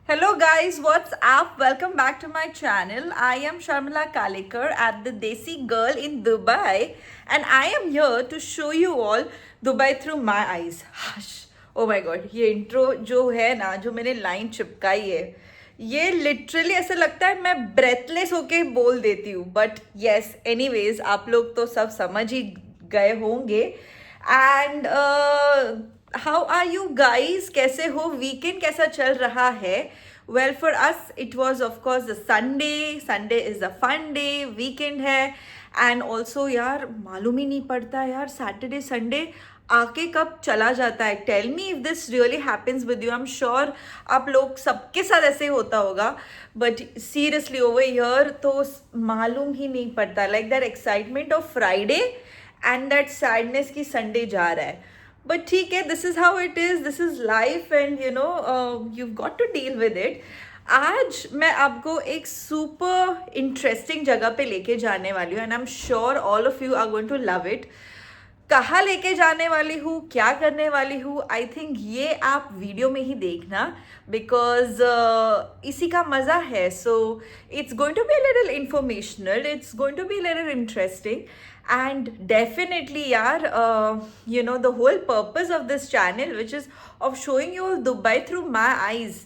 Hello guys, what's up? Welcome back to my channel. I am Sharmila Kalekar at the Desi Girl in Dubai and I am here to show you all Dubai through my eyes. Hush. Oh my god, ये intro जो है ना, जो मैंने line चिपकाई है, ये literally ऐसा लगता है मैं ब्रेथलेस होके बोल देती हूँ. बट येस, एनीवेज आप लोग तो सब समझ ही गए होंगे. And how are you guys, कैसे हो, वीकेंड कैसा चल रहा है? Well for us it was of course the Sunday is a fun day, weekend है. एंड ऑल्सो यार मालूम ही नहीं पड़ता यार सैटरडे संडे आके कब चला जाता है. Tell me if this really happens with you. I am sure आप लोग सबके साथ ऐसे होता होगा. बट सीरियसली ओवर ईयर तो मालूम ही नहीं पड़ता. Like that excitement of Friday and that sadness की संडे जा रहा है. बट ठीक है, this is how it is, this is life and you know you got to deal with it. आज मैं आपको एक सुपर इंटरेस्टिंग जगह पे लेके जाने वाली हूँ and I am sure all of you are going to love it. कहाँ लेके जाने वाली हूँ, क्या करने वाली हूँ, आई थिंक ये आप वीडियो में ही देखना बिकॉज इसी का मज़ा है. So it's going to be a little informational, it's going to be a little interesting and definitely yaar, you know, the whole purpose of this channel which is of showing you Dubai through my eyes,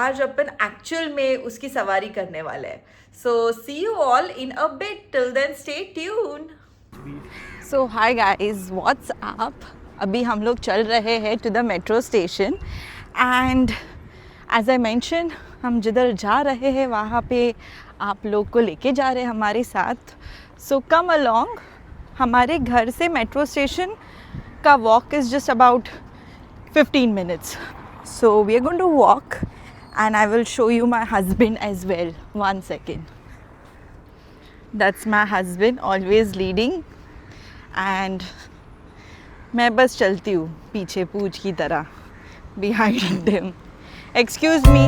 आज अपन actual में उसकी सवारी करने वाले हैं. So see you all in a bit. Till then stay tuned. So hi guys, what's up? अभी हम लोग चल रहे हैं to the metro station and as I mentioned हम जिधर जा रहे हैं वहाँ पे आप लोग को लेके जा रहे हैं हमारे साथ. So come along. हमारे घर से मेट्रो स्टेशन का walk is just about 15 minutes. So we are going to walk and I will show you my husband as well. 1 second. That's my husband always leading and मैं बस चलती हूँ पीछे पूछ की तरह behind him. Excuse me.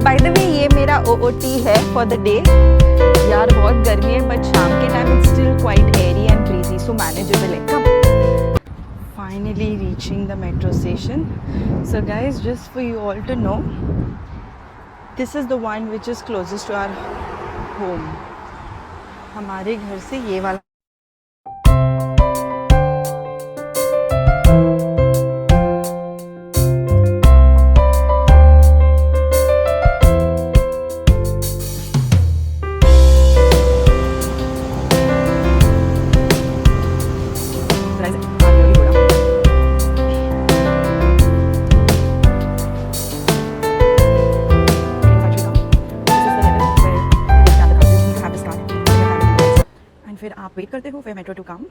By the way ये मेरा OOT है फॉर द डे. यार बहुत गर्मी है बट शाम के time it's still quite airy and breezy so manageable है. Come finally reaching the metro station. So guys just for you all to know, this is the one which is closest to our home. हमारे घर से ये वाला फिर आप wait करते हो फिर metro to come.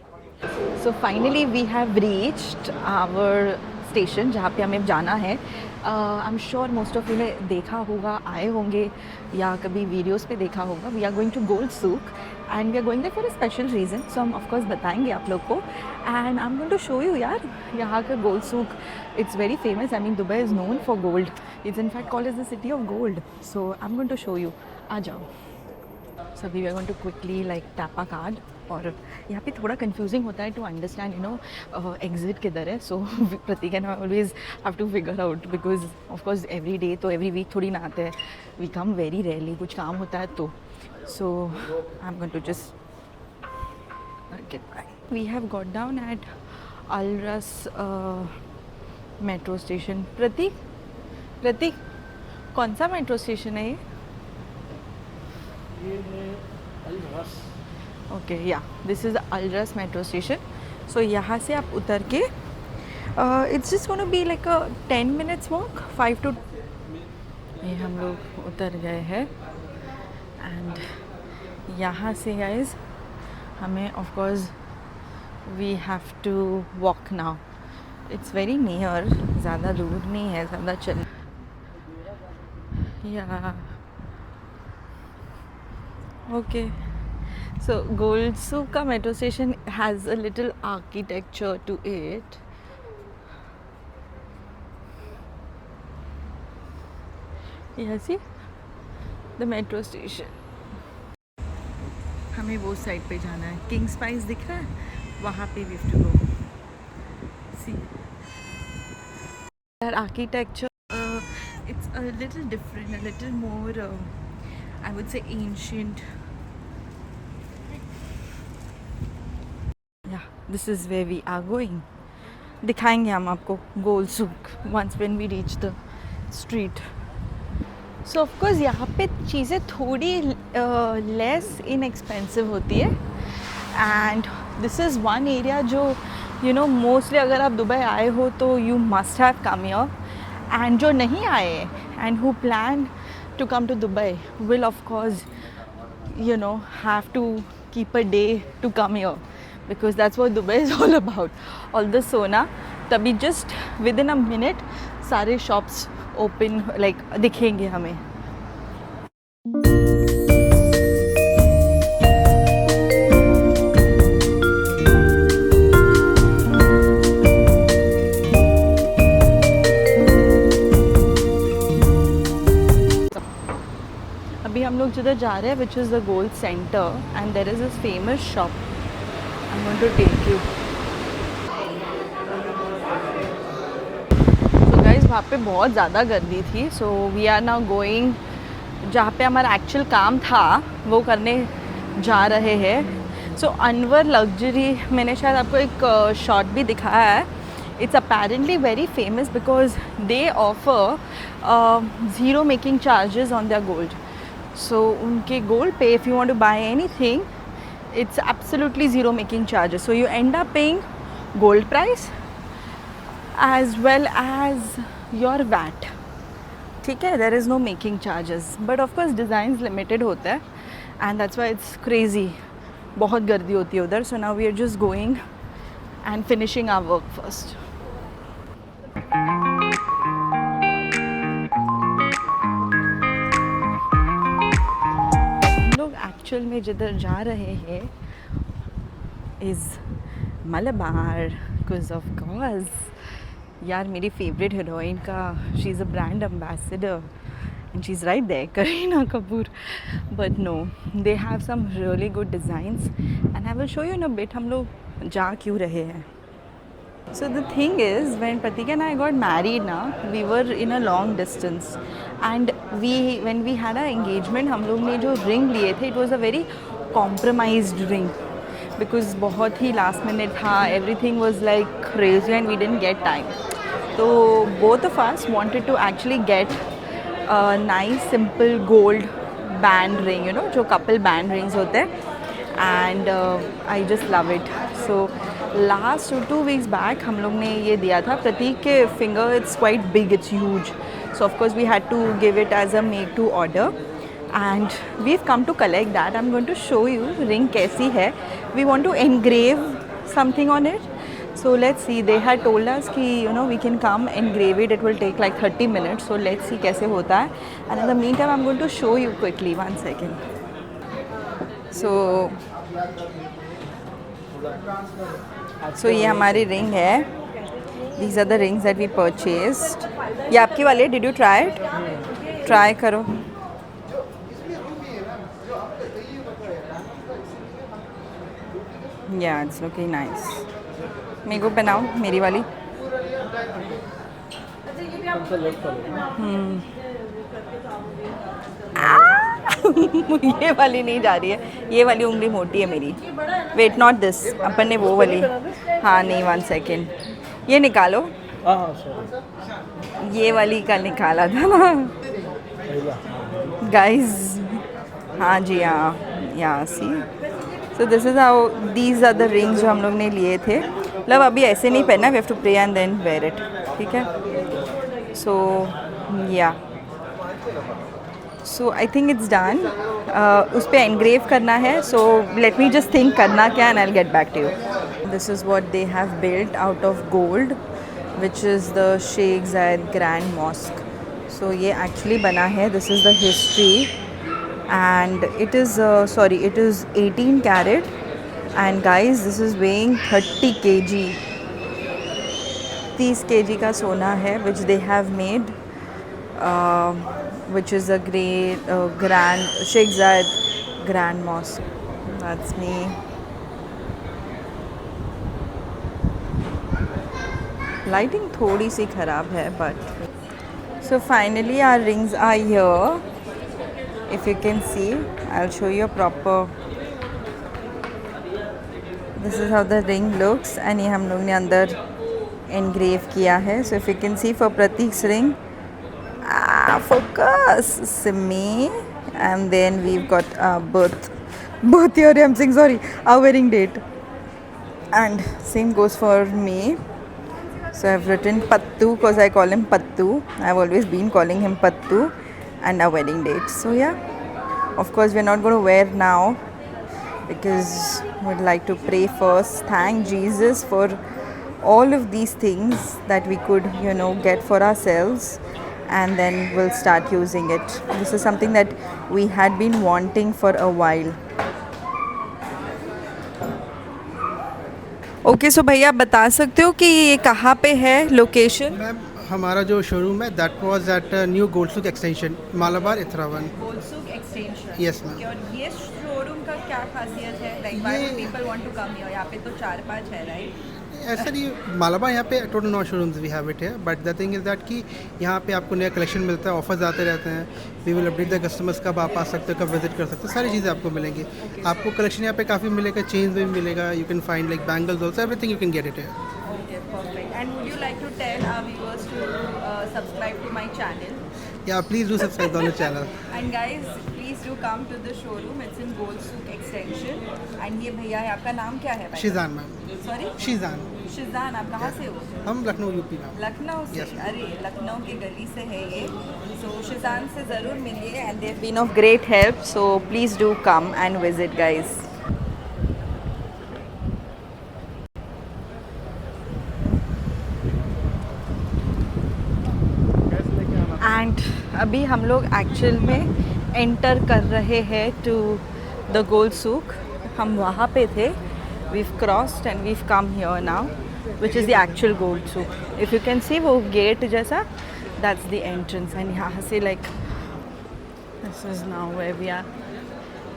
So finally we have reached our station जहाँ पे हमें जाना है. I am sure most of you ने देखा होगा, आए होंगे या कभी वीडियोस पे देखा होगा. We are going to gold souk and we are going there for a special reason. So हम ऑफकोर्स बताएंगे आप लोग को and I am going to show you यार यहाँ का gold souk. It's very famous. I mean Dubai is known for gold. It's in fact called is the city of gold. So I am going to show you. आ जाओ. So we are going to quickly like tap a card. और यहाँ पे थोड़ा confusing होता है to understand you know exit किधर है. So Prateek and I always have to figure out because of course every day तो एवरी वीक थोड़ी ना आते हैं. वी कम वेरी रेयरली, कुछ काम होता है तो. So I am going to just get by. We have got down at Al Ras metro station. Prateek कौन सा मेट्रो स्टेशन है ये? Okay yeah this is Al Ras metro station. सो यहाँ से आप उतर के it's just gonna be like a 10 minutes walk. 5 to ये हम लोग उतर गए हैं एंड यहाँ से गाइज हमें of course we have to walk now. It's very near, ज़्यादा दूर नहीं है, ज़्यादा चल या okay. So Gold Souk metro station has a little architecture to it. Yeah, see? The metro station. हमें वो साइड पे जाना है. किंग स्पाइस दिख रहा है, वहाँ पे वी हैव टू गो. सी यार architecture, it's a little different, a little more, I would say ancient. Yeah, this is where we are going. दिखाएंगे हम आपको गोल सुक once when we reach the street. So of course यहाँ पे चीज़ें थोड़ी less inexpensive होती है. And this is one area जो मोस्टली अगर आप दुबई आए हो तो you must have come here. And जो नहीं आए and who plan to come to Dubai will of course have to keep a day to come here, because that's what Dubai is all about. All the sona, तभी just within a minute सारे shops open like दिखेंगे हमें. अभी हम लोग जिधर जा रहे हैं which is the gold centre, and there is this famous shop. I am going to take you. So guys वहाँ पे बहुत ज़्यादा गर्दी थी. So we are now going जहाँ पे हमारा एक्चुअल काम था वो करने जा रहे हैं. सो अनवर लग्जरी मैंने शायद आपको एक शॉट भी दिखाया है. It's apparently very famous because they offer zero making charges on their gold. So उनके gold पे if you want to buy anything, it's absolutely zero making charges. So you end up paying gold price as well as your VAT. ठीक है, there is no making charges. But of course designs limited होते हैं and that's why it's crazy. बहुत गर्दी होती है उधर. So now we are just going and finishing our work first. हम लोग एक्चुअल में जिधर जा रहे हैं is Malabar, because of course यार मेरी फेवरेट हीरोइन का she is a brand ambassador and she's right there, Kareena Kapoor. But no, they have some really good designs and I will show you in a bit हम लोग जा क्यों रहे हैं. So the thing is, when Pratik and I got married ना, we were in a long distance and when we had our engagement हम लोग ने जो ring लिए थे, it was a very compromised ring because बहुत ही last minute था. Everything was like crazy and we didn't get time. So both of us wanted to actually get a nice simple gold band ring, जो couple band rings होते हैं, and I just love it. So last 2 weeks back हम लोग ने ये दिया था. प्रतीक के finger it's quite big, it's huge, so of course we had to give it as a make to order and we've come to collect that. I'm going to show you ring कैसी है. We want to engrave something on it. So let's see, they had told us कि we can come engrave it. It will take like 30 minutes. So let's see कैसे होता है. And in the meantime I'm going to show you quickly. 1 second. So ये हमारी ring है. These are the rings that we purchased. ये आपकी वाली है. Did you try it? Try करो. Yeah, it's looking nice. मेरे को पहनाओ मेरी वाली. ये वाली नहीं जा रही है. ये वाली उंगली मोटी है मेरी. Wait, not this. अपन ने वो वाली. हाँ नहीं, 1 सेकेंड. ये निकालो. ये वाली कल निकाला था ना गाइज. हाँ जी, हाँ. यहाँ see. So this is how these are the rings जो हम लोग ने लिए थे. मतलब अभी ऐसे नहीं पहनना. We have to pray and then wear it. ठीक है. So yeah so I think it's done. उस पर एनग्रेव करना है. So let me just think करना क्या and I will get back to you. This is what they have built out of gold which is the Sheikh Zayed Grand Mosque. So ये actually बना है. This is the history and it is it is 18 carat and guys this is weighing 30 kg. 30 kg का सोना है which they have made uh, which is a great grand Sheikh Zayed Grand Mosque. That's me. Lighting थोड़ी सी खराब है, but so finally our rings are here. If you can see, I'll show you a proper. This is how the ring looks, and ये हम लोग ने अंदर engrave किया है. So if you can see for Pratik's ring, focus, Simi, and then we've got birth year. I'm saying sorry, our wedding date, and same goes for me. So I've written Pattu because I call him Pattu. I've always been calling him Pattu, and our wedding date. So yeah, of course we're not going to wear now because we'd like to pray first. Thank Jesus for all of these things that we could, get for ourselves, and then we'll start using it. This is something that we had been wanting for a while. Okay so भैया आप बता सकते हो कि ये कहाँ पे है लोकेशन? मैम हमारा जो शोरूम है that was at new gold souk extension Malabar इथरावन। Gold souk extension. Yes ma'am. और ये शोरूम का क्या खासियत है? Like why do people want to come here? यहाँ पे तो 4-5 है, राइट? ऐसा नहीं, मालाबार यहाँ पे total 9 showrooms we have it है, but the thing is that कि यहाँ पे आपको नया कलेक्शन मिलता है, ऑफर्स आते रहते हैं। We will update the customers, कब आप आ सकते हो, कब विजिट कर सकते हो, सारी चीज़ें आपको मिलेंगी। आपको कलेक्शन यहाँ पे काफ़ी मिलेगा, चेंज में भी मिलेगा। You can find like bangles also, everything you can get it है। Okay, perfect. And would you like to tell our viewers to subscribe to my channel? या please do subscribe on the channel. And guys, please do come to the showroom. It's in Goldsuk Extension. And ये भैया है, आपका नाम क्या है भाई? Sheezan ma'am. Sorry? Sheezan. Sheezan, आप कहाँ से हो? हम लखनऊ यूपी में। लखनऊ से? Yes. अरे लखनऊ के गली से है ये। So शिजान से ज़रूर मिलिए, and they've been of great help. So please do come and visit, guys. And अभी हम लोग एक्चुअल में एंटर कर रहे हैं टू द गोल्डसुक। हम वहाँ पे थे, we've crossed and we've come here now, which is the actual gold souk. If you can see वो गेट जैसा, दैट्स द एंट्रेंस। एंड यहाँ से like this is now where we are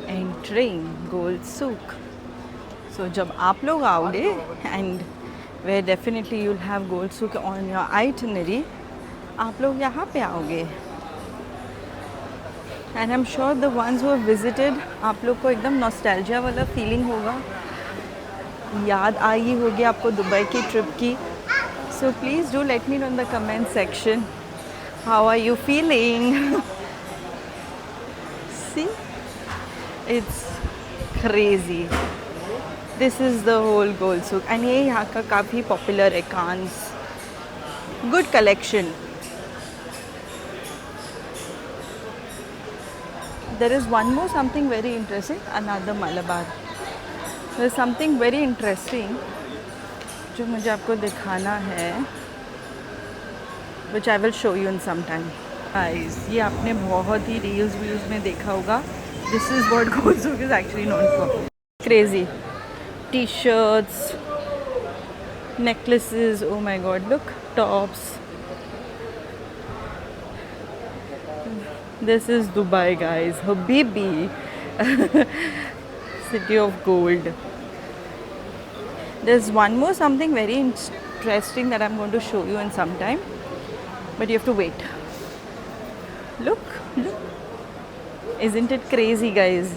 entering gold souk. So जब आप लोग आओगे, and where definitely you will have gold souk on your itinerary, आप लोग यहाँ पे आओगे। And I am sure the ones who have visited, आप लोग को एकदम नॉस्टैल्जिया वाला फीलिंग होगा, याद आई होगी आपको दुबई की ट्रिप की। So please do let me know in the comment section, how are you feeling? See, it's crazy. This is the whole gold souk, and ये यहाँ का काफ़ी पॉपुलर है, cause, good collection. There is one more something very interesting, another Malabar. There is something very interesting जो मुझे आपको दिखाना है, which I will show you in some time. Guys, ये आपने बहुत ही रील्स व्यूज़ में देखा होगा. This is what Goldsuk is actually known for. Crazy. T-shirts, necklaces, oh my god, look, tops. This is Dubai, guys. Habibi. City of gold. There's one more something very interesting that I'm going to show you in some time, but you have to wait. Look, look. Isn't it crazy, guys?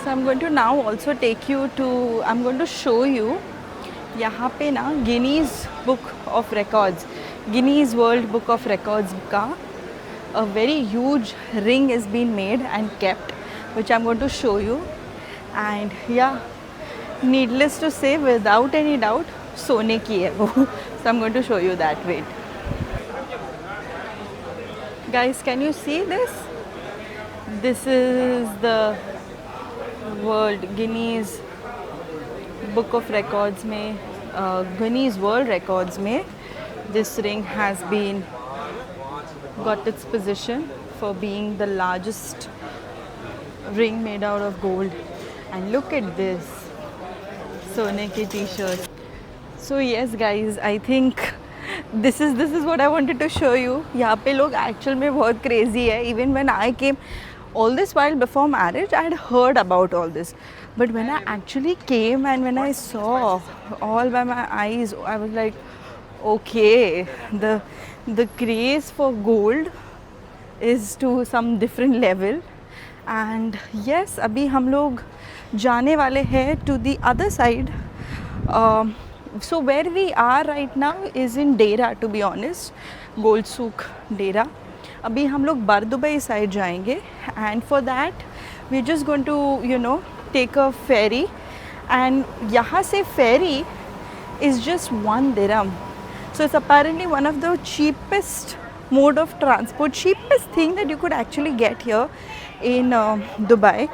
So I'm going to now also take you to, I'm going to show you यहाँ पे ना Guinness book of records, Guinness world book of records का a very huge ring is being made and kept, which I'm going to show you. And yeah, needless to say, without any doubt, सोने की है वो. So I'm going to show you that. Wait. Guys, can you see this? This is the World Guinness Book of Records में, Guinness World Records में this ring has been got its position for being the largest ring made out of gold. And look at this. सोने की T shirt. So yes guys, I think this is what I wanted to show you. यहाँ पे लोग actual में बहुत crazy है. Even when I came, all this while before marriage, I had heard about all this. But when I actually came and when I saw all by my eyes, I was like, okay, the craze for gold is to some different level. And yes, अभी हम लोग जाने वाले हैं to the other side. So where we are right now is in Dera, to be honest, Gold Souk Dera. अभी हम लोग बरदुबई side जाएंगे and for that we're just going to take a ferry and यहाँ से ferry is just 1 dirham. So it's apparently one of the cheapest mode of transport, cheapest thing that you could actually get here in Dubai.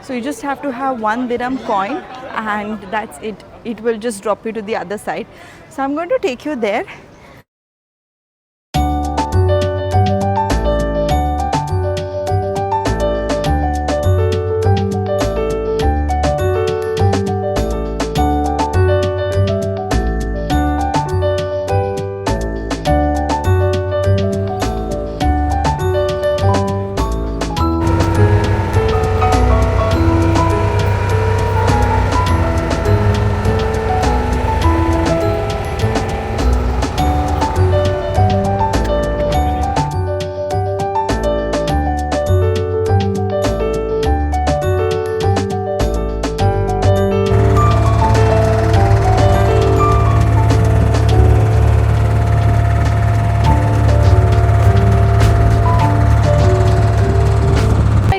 So you just have to have 1 dirham coin and that's it. It will just drop you to the other side. So I'm going to take you there.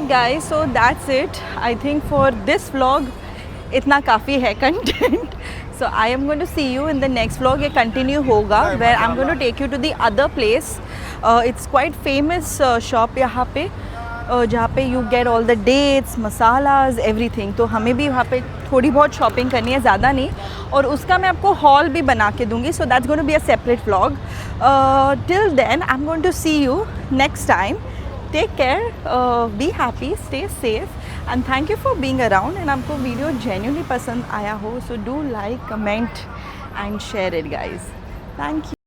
Guys, so that's it. I think for this vlog इतना काफ़ी है content. So I am going to see you in the next vlog. ये continue होगा where I'm going to take you to the other place. It's quite famous shop यहाँ पे जहाँ पे you get all the dates, masalas, everything. तो हमें भी वहाँ पे थोड़ी बहुत शॉपिंग करनी है, ज़्यादा नहीं, और उसका मैं आपको हॉल भी बना के दूँगी. So that's going to be a separate vlog. Till then I'm going to see you next time. Take care, be happy, stay safe and thank you for being around. And आपको video genuinely पसंद आया हो, so do like, comment and share it guys. Thank you.